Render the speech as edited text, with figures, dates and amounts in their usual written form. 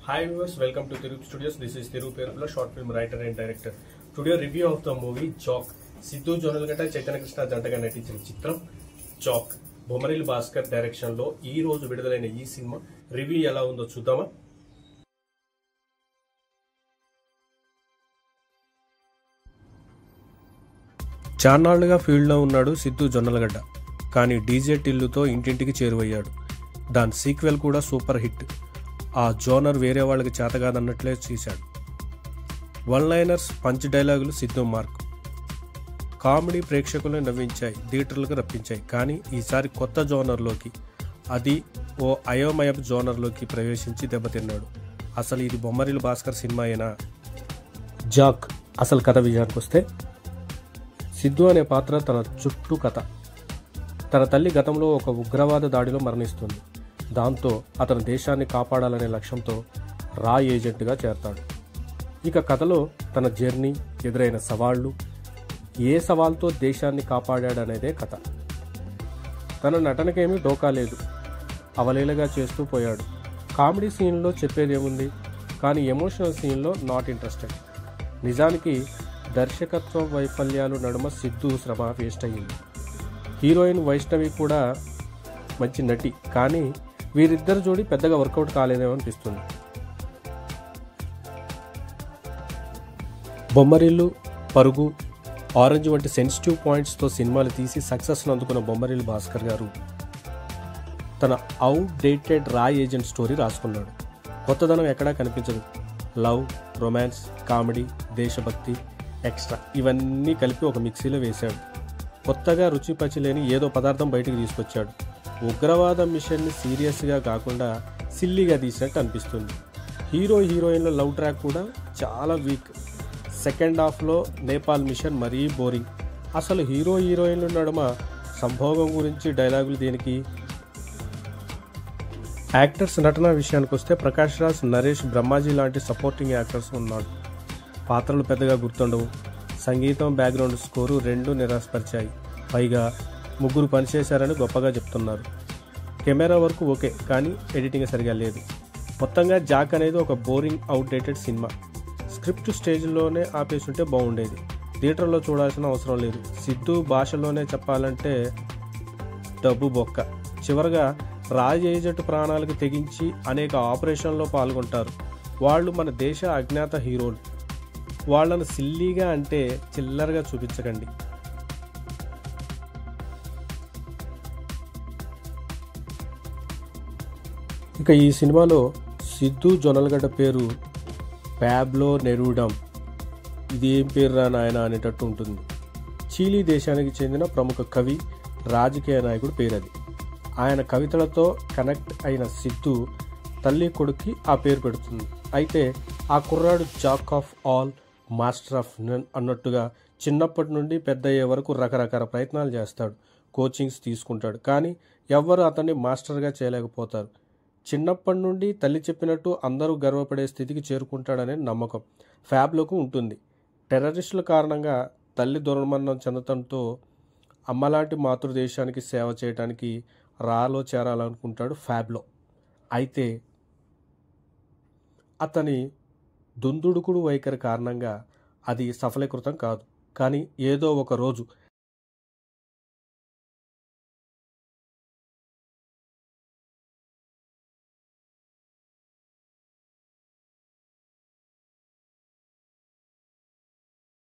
Hi viewers, welcome to Thirup Studios. This is Thirup Erupula, short film writer and director. Today review of the movie Chalk. Siddhu Jonnalagadda Chaitanya Krishna జంటగా నటించిన చిత్రం chalk. Bommarillu Bhaskar direction లో ఈ రోజు విడుదలైన ఈ సినిమా రివ్యూ ఎలా ఉందో చూద్దామా. చాన్నాళ్లుగా ఫీల్డ్ లో ఉన్నాడు సిద్ధు జొన్నలగడ్డ. కానీ డీజే టిల్లుతో ఇంటింటికి చేరువయ్యాడు. దాని సీక్వెల్ కూడా సూపర్ హిట్. ఆ జోనర్ వేరే వాళ్ళకి చేతగాదన్నట్లే చేశాడు. వన్ లైనర్స్, పంచ్ డైలాగులు సిద్ధు మార్క్. కామెడీ ప్రేక్షకులను నవ్వించాయి, థియేటర్లకు రప్పించాయి. కానీ ఈసారి కొత్త జోనర్లోకి, అది ఓ అయోమయపు జోనర్లోకి ప్రవేశించి దెబ్బతిన్నాడు. అసలు ఇది బొమ్మరిల్ భాస్కర్ సినిమా అయినా? జాక్ అసలు కథ విజయానికి వస్తే, సిద్ధు అనే పాత్ర తన చుట్టూ కథ. తన తల్లి గతంలో ఒక ఉగ్రవాద దాడిలో మరణిస్తుంది. దాంతో అతను దేశాన్ని కాపాడాలనే లక్ష్యంతో రా ఏజెంట్గా చేరతాడు. ఇక కథలో తన జర్నీ, ఎదురైన సవాళ్లు, ఏ సవాల్తో దేశాన్ని కాపాడాడనేదే కథ. తన నటనకేమీ డోకా లేదు, అవలీలగా చేస్తూ పోయాడు. కామెడీ సీన్లో చెప్పేదేముంది, కానీ ఎమోషనల్ సీన్లో నాట్ ఇంట్రెస్టెడ్. నిజానికి దర్శకత్వ వైఫల్యాలు నడుమ సిద్ధు శ్రమ వేస్ట్ అయ్యింది. హీరోయిన్ వైష్ణవి కూడా మంచి నటి, కానీ వీరిద్దరు జోడి పెద్దగా వర్కౌట్ కాలేదేమో అనిపిస్తుంది. బొమ్మరిల్లు, పరుగు, ఆరెంజ్ వంటి సెన్సిటివ్ పాయింట్స్తో సినిమాలు తీసి సక్సెస్ను అందుకున్న బొమ్మరిల్లు భాస్కర్ గారు తన అవుట్ డేటెడ్ రా ఏజెంట్ స్టోరీ రాసుకున్నాడు. కొత్తదనం ఎక్కడా కనిపించదు. లవ్, రొమాన్స్, కామెడీ, దేశభక్తి, ఎక్స్ట్రా ఇవన్నీ కలిపి ఒక మిక్సీలో వేశాడు. కొత్తగా రుచి పచ్చిలేని ఏదో పదార్థం బయటికి తీసుకొచ్చాడు. ఉగ్రవాద మిషన్ని సీరియస్గా కాకుండా సిల్లీగా తీసినట్టు అనిపిస్తుంది. హీరోయిన్ల లవ్ ట్రాక్ కూడా చాలా వీక్. సెకండ్ హాఫ్లో నేపాల్ మిషన్ మరీ బోరింగ్. అసలు హీరోయిన్ల నడుమ సంభోగం గురించి డైలాగులు దేనికి? యాక్టర్స్ నటన విషయానికి వస్తే ప్రకాష్ రాజ్, నరేష్, బ్రహ్మాజీ లాంటి సపోర్టింగ్ యాక్టర్స్ ఉన్నాడు. పాత్రలు పెద్దగా గుర్తుండవు. సంగీతం, బ్యాక్గ్రౌండ్ స్కోరు రెండూ నిరాశపరిచాయి. పైగా ముగ్గురు పనిచేశారని గొప్పగా చెప్తున్నారు. కెమెరా వర్క్ ఓకే, కానీ ఎడిటింగ్ సరిగా లేదు. మొత్తంగా జాక్ అనేది ఒక బోరింగ్, అవుట్డేటెడ్ సినిమా. స్క్రిప్ట్ స్టేజ్లోనే ఆపేస్తుంటే బాగుండేది. థియేటర్లో చూడాల్సిన అవసరం లేదు. సిద్ధు భాషలోనే చెప్పాలంటే డబ్బు బొక్క. చివరగా రాజ్ ఏజెంట్ ప్రాణాలకు తెగించి అనేక ఆపరేషన్లో పాల్గొంటారు. వాళ్ళు మన దేశ అజ్ఞాత హీరోలు. వాళ్ళను సిల్లీగా అంటే చిల్లరగా చూపించకండి. ఇక ఈ సినిమాలో సిద్ధు జొన్నలగడ్డ పేరు పాబ్లో నెరూడమ్. ఇది ఏం పేరు రా నాయన అనేటట్టు ఉంటుంది. చీలీ దేశానికి చెందిన ప్రముఖ కవి, రాజకీయ నాయకుడు పేరు అది. ఆయన కవితలతో కనెక్ట్ అయిన సిద్ధు తల్లి కొడుక్కి ఆ పేరు పెడుతుంది. అయితే ఆ కుర్రాడు jack of all, master of none అన్నట్టుగా చిన్నప్పటి నుండి పెద్ద అయ్యే వరకు రకరకాల ప్రయత్నాలు చేస్తాడు, కోచింగ్స్ తీసుకుంటాడు. కానీ ఎవ్వరు అతన్ని మాస్టర్గా చేయలేకపోతారు. చిన్నప్పటి నుండి తల్లి చెప్పినట్టు అందరూ గర్వపడే స్థితికి చేరుకుంటాడనే నమ్మకం ఫ్యాబ్లోకి ఉంటుంది. టెర్రరిస్టుల కారణంగా తల్లి దుర్మరణం చెందడంతో అమ్మలాంటి మాతృదేశానికి సేవ చేయడానికి రాలో చేరాలనుకుంటాడు ఫ్యాబ్లో. అయితే అతని దుందుడుకుడు వైఖరి కారణంగా అది సఫలీకృతం కాదు. కానీ ఏదో ఒక రోజు